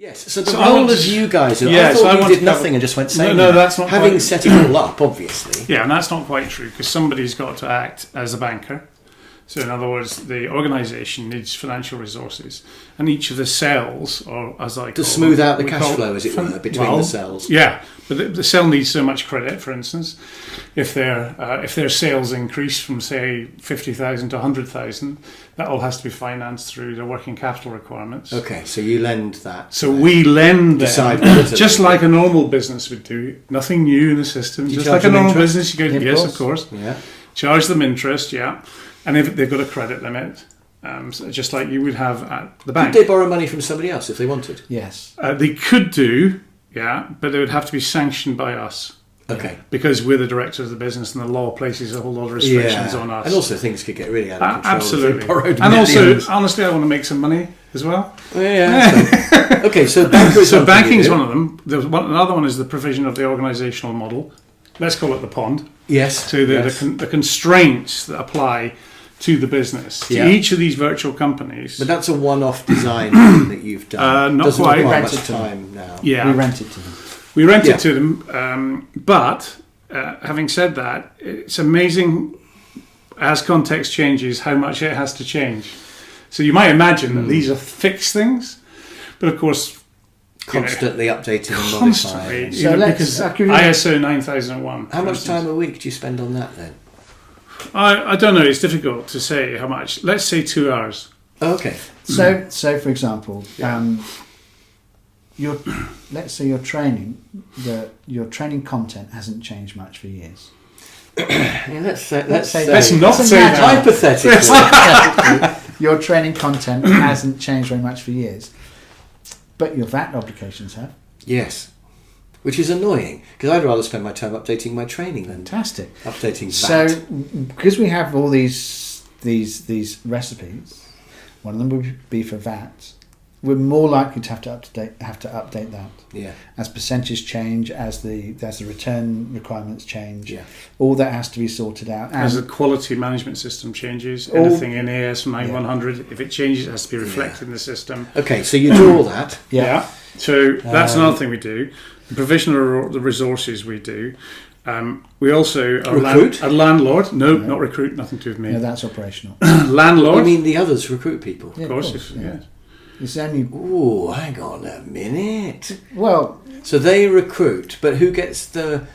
Yes, so the role of you guys, I thought you did nothing and just went saying no, that's not having quite, set it all up, obviously. Yeah, and that's not quite true, because somebody's got to act as a banker. So in other words, the organisation needs financial resources, and each of the cells, or as I call to smooth them, out the cash flow, as it were, between the cells. Yeah, but the cell needs so much credit. For instance, if their sales increase from say 50,000 to 100,000, that all has to be financed through their working capital requirements. Okay, so you lend that. So we lend them, them just like a normal business would do. Nothing new in the system. Just like a normal business, you go, yes, of course. Yeah. Charge them interest, yeah. And if they've got a credit limit, so just like you would have at the bank. Could they borrow money from somebody else if they wanted? Yes. They could do, yeah, but they would have to be sanctioned by us. Okay. Because we're the director of the business and the law places a whole lot of restrictions on us. And also things could get really out of control. Absolutely. If they borrowed and millions. also, honestly, I want to make some money as well. Yeah. Okay, so banking is one of them. Another one is the provision of the organisational model. Let's call it the pond. Yes. So the constraints that apply to the business, to each of these virtual companies. But that's a one-off design that you've done. Not Doesn't quite. require much time now. Yeah. We rent it to them. We rent it to them, but having said that, it's amazing as context changes how much it has to change. So you might imagine that these are fixed things, but of course constantly updating and constantly, modifying. So because ISO 9001. How much time a week do you spend on that then? I don't know. It's difficult to say how much. Let's say 2 hours. Okay. So for example, let's say your training content hasn't changed much for years. Let's say hypothetically, your training content hasn't changed very much for years, but your VAT obligations have. Yes. Which is annoying, because I'd rather spend my time updating my training than Fantastic. updating VAT. So, because we have all these recipes, one of them would be for VAT. We're more likely to have to update that. Yeah. As percentages change, as the return requirements change, all that has to be sorted out. As the quality management system changes, anything in AS 9100, if it changes, it has to be reflected in the system. Okay, so you do all that. Yeah. So that's another thing we do. The provision of the resources we do. We also are recruit? A landlord. No, not recruit. Nothing to do with me. No, that's operational. Landlord. I mean, the others recruit people. Yeah, of course. Yes. It's only. Ooh, hang on a minute. Well, so they recruit, but who gets the?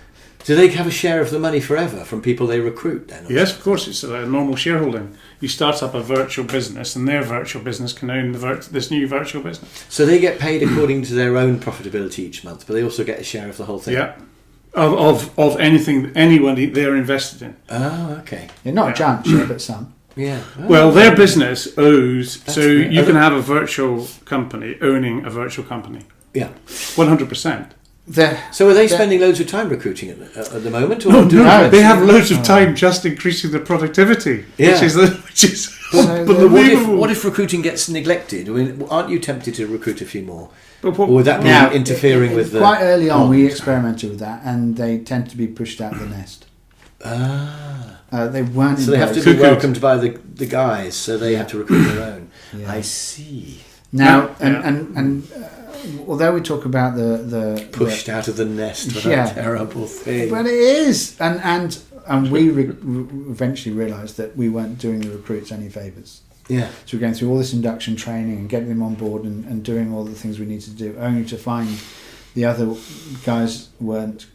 Do they have a share of the money forever from people they recruit then? Yes, of course. It's a normal shareholding. You start up a virtual business, and their virtual business can own this new virtual business. So they get paid according to their own profitability each month, but they also get a share of the whole thing. Yeah, of anything, anyone they're invested in. Oh, okay. Yeah, not a giant share, but some. Yeah. Oh, well, their business owes. That's so great. you can have a virtual company owning a virtual company. Yeah. 100%. So are they spending loads of time recruiting at the moment? Or No, they have loads of time just increasing the productivity, which is unbelievable. What if recruiting gets neglected? I mean, aren't you tempted to recruit a few more? Or But would that be interfering with the... Quite early on, we experimented with that, and they tend to be pushed out of the nest. They weren't. So they have to be welcomed by the guys, so they have to recruit their own. Yeah. I see. Now, and although we talk about the pushed out of the nest, what a terrible thing. But it is, and we eventually realised that we weren't doing the recruits any favours. Yeah. So we're going through all this induction training and getting them on board and doing all the things we need to do, only to find the other guys weren't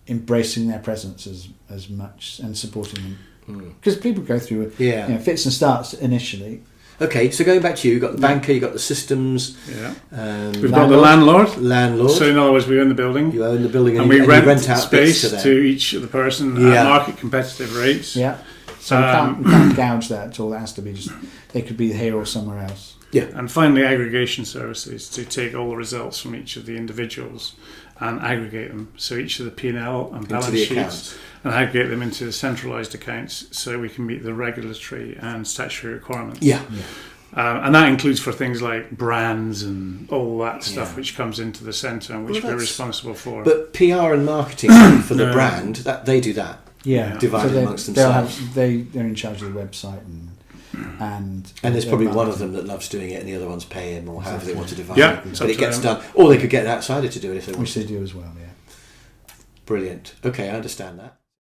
embracing their presence as much and supporting them. Because people go through fits and starts initially. Okay, so going back to you've got the banker, you've got the systems. Yeah. We've got the landlord. So in other words, we own the building. You own the building and we rent out space to each of the person at market competitive rates. Yeah. So we can't gouge that at all. That has to be just, they could be here or somewhere else. Yeah. And finally, aggregation services to take all the results from each of the individuals and aggregate them. So each of the P&L and balance sheets accounts. And aggregate them into the centralised accounts so we can meet the regulatory and statutory requirements. Yeah. And that includes for things like brands and all that stuff which comes into the centre and which we're responsible for. But PR and marketing for the brand, that they do that. Yeah. Divided amongst themselves. They're in charge of the website and there's probably one of marketing. them that loves doing it, and the other one's pay him, or however they want to divide Yeah, it. it's But up it to gets them. done, or they could get an outsider to do it if they want. Which they do as well, yeah. Brilliant. Okay, I understand that.